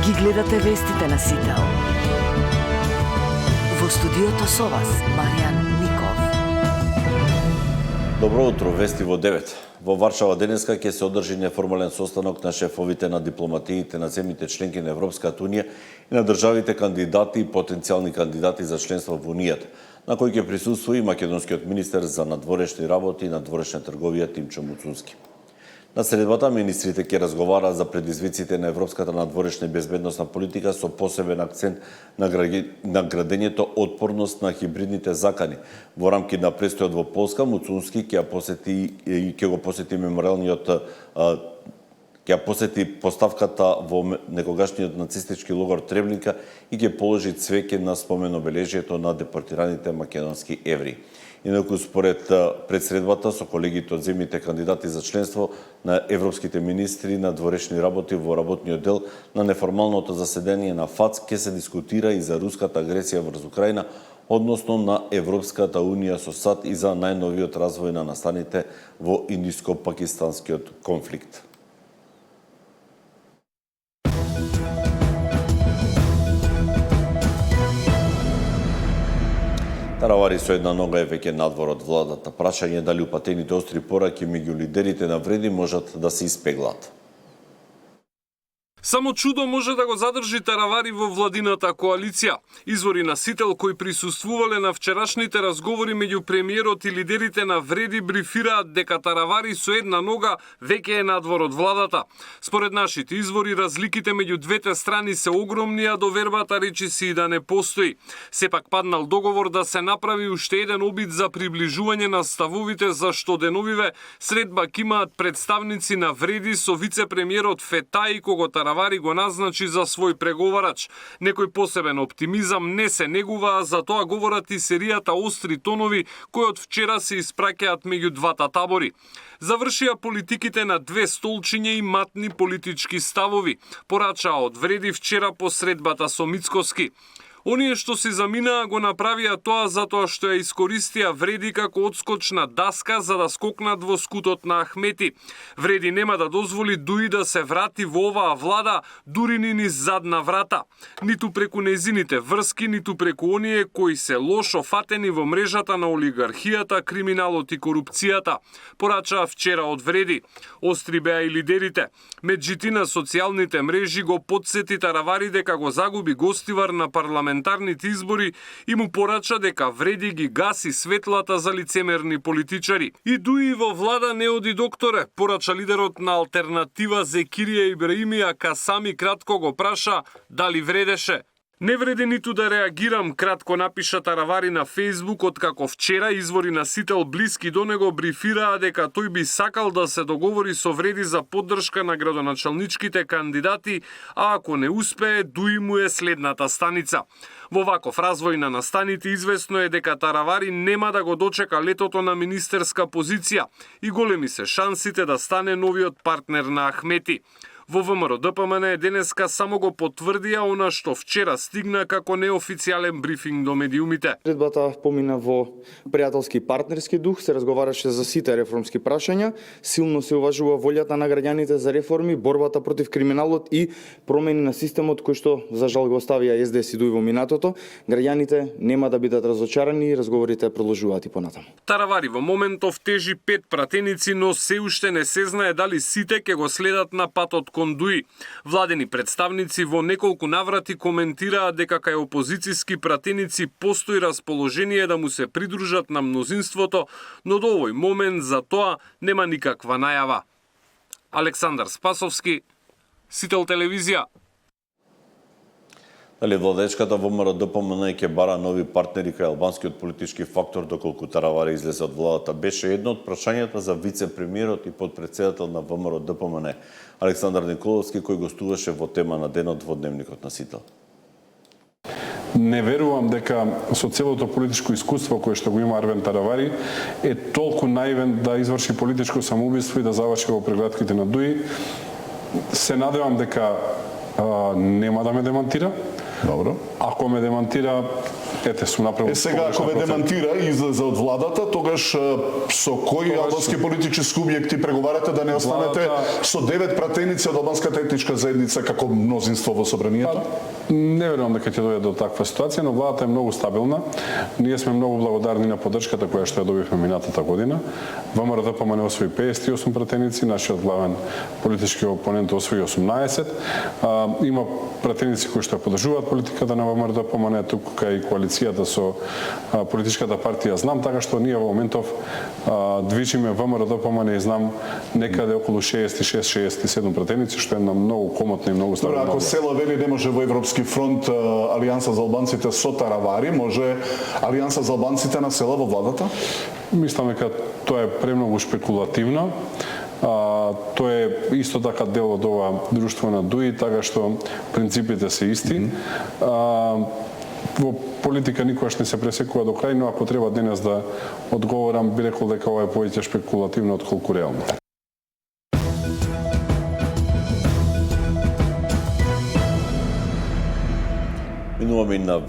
Ги гледате вестите на Сител. Во студиото со вас, Маријан Ников. Добро утро, вести во 9. Во Варшава денеска ќе се одржи неформален состанок на шефовите на дипломатиите на земјите членки на Европската унија и на државите кандидати и потенцијални кандидати за членство во Унијата, на кој ќе присуствува и македонскиот министер за надворешни работи и надворешна трговија Тимчо Муцунски. На средбата министрите ќе разговараат за предизвиците на европската надворешна и безбедносна политика со посебен акцент на градењето отпорност на хибридните закани. Во рамки на престојот во Полска, Муцунски ќе го посети мемориалниот ќе посети поставката во некогашниот нацистички логор Требника и ќе положи цвеќе на спомен обележјето на депортираните македонски евреи. Инаку според предсредбата со колегите од земјите кандидати за членство на европските министри на дворешни работи во работниот дел на неформалното заседание на ФАЦ ќе се дискутира и за руската агресија врз Украина, односно на Европската унија со САД и за најновиот развој на настаните во индиско-пакистанскиот конфликт. Таравари со една нога е веќе надвор од владата. Прашање дали упатените остри пораки меѓу лидерите на вреди можат да се испеглат. Само чудо може да го задржи Таравари во владината коалиција. Извори на Сител кои присуствувале на вчерашните разговори меѓу премиерот и лидерите на вреди брифираат дека Таравари со една нога веќе е надвор од владата. Според нашите извори, разликите меѓу двете страни се огромни, а довербата речиси и да не постои. Сепак паднал договор да се направи уште еден обид за приближување на ставовите за што деновиве средба ќе имаат представници на вреди со вице-премиерот Фетаи, кого Таравари го назначи за свој преговарач. Некој посебен оптимизам не се негува, а за тоа говорат и серијата остри тонови кои од вчера се испраќаат меѓу двата табори. Завршија политиките на две столчиња и матни политички ставови, порачаа од вреди вчера по средбата со Мицкоски. Оние што се заминаа го направија тоа затоа што ја искористија вреди како одскочна даска за да скокнат во скутот на Ахмети. Вреди нема да дозволи дуи да се врати во оваа влада, дури ни низ задна врата. Ниту преку незините врски, ниту преку оние кои се лошо фатени во мрежата на олигархијата, криминалот и корупцијата. Порачаа вчера од вреди. Остри беа и лидерите. Меджити на социјалните мрежи го потсети Таравари дека го загуби гостивар на парламентарните избори и му порача дека вреди ги гаси светлата за лицемерни политичари. И дуи во влада не оди докторе, порача лидерот на алтернатива Зекирија Ибраимија, Касами кратко го праша дали вредеше. Не вреди ниту да реагирам, кратко напиша Таравари на Фейсбук, откако вчера извори на Сител блиски до него брифираа дека тој би сакал да се договори со вреди за поддршка на градоначалничките кандидати, а ако не успее, дуи му е следната станица. Во ваков развој на настаните известно е дека Таравари нема да го дочека летото на министерска позиција и големи се шансите да стане новиот партнер на Ахмети. Во ВМРО ДПМН денеска само го потврдија она што вчера стигна како неофицијален брифинг до медиумите. Средбата помина во пријателски партнерски дух, се разговараше за сите реформски прашања, силно се уважува волјата на граѓаните за реформи, борбата против криминалот и промени на системот кој што за жал го оставија СДС и ДУИ во минатото. Граѓаните нема да бидат разочарани и разговорите продолжуваат и понатаму. Таравари во моментов тежи 5 пратеници, но се уште не се знае дали сите ќе го следат на патот кон ДУИ. Владени представници во неколку наврати коментираат дека кај опозицијски пратеници постои расположение да му се придружат на мнозинството, но до овој момент за тоа нема никаква најава. Александар Спасовски, Сител телевизија. Дали владечката ВМРО ДПМН ќе бара нови партнери кај албанскиот политички фактор доколку Таравари излезе од владата, беше едно од прашањата за вице-премиерот и подпредседател на ВМРО ДПМН Александар Николовски, кој гостуваше во тема на денот во Дневникот на Сител. Не верувам дека со целото политичко искуство кое што го има Арвен Таравари е толку наивен да изврши политичко самоубиство и да заврши во прегледките на ДУИ. Се надевам дека нема да ме демантира. Добро. Ако ме демантира, ете сум направил. Сега ако ве демантира и излезе од владата, тогаш со кои албански политички субјекти преговарате да не останете со 9 пратеници од албанската етничка заедница како мнозинство во собранието? Не верувам дека ќе дојде до таква ситуација, но владата е многу стабилна. Ние сме многу благодарни на поддршката која што ја добивме минатата година. ВМРО-ДПМНЕ освои 58 пратеници, нашиот главен политички опонент освои 18. Има пратеници кои што поддржуваат политиката на ВМРО-ДПМНЕ, туку кај коалицијата со политичката партија Знам, така што ние во моментов движиме ВМРО-ДПМНЕ и Знам некаде околу 66-67 пратеници, што е една многу комотна и многу стабилна. Ако Села вели не може во Европски фронт Алијанса за албанците со Таравари, може Алијанса за албанците на Села во владата? Мислам дека тоа е премногу шпекулативно. Тоа е исто така дел од ова друштво на ДУИ, така што принципите се исти. Во политика никогаш не се пресекува до крај, но ако треба денес да одговорам, би рекол дека ова е повеќе шпекулативно отколку реално. Минуваме на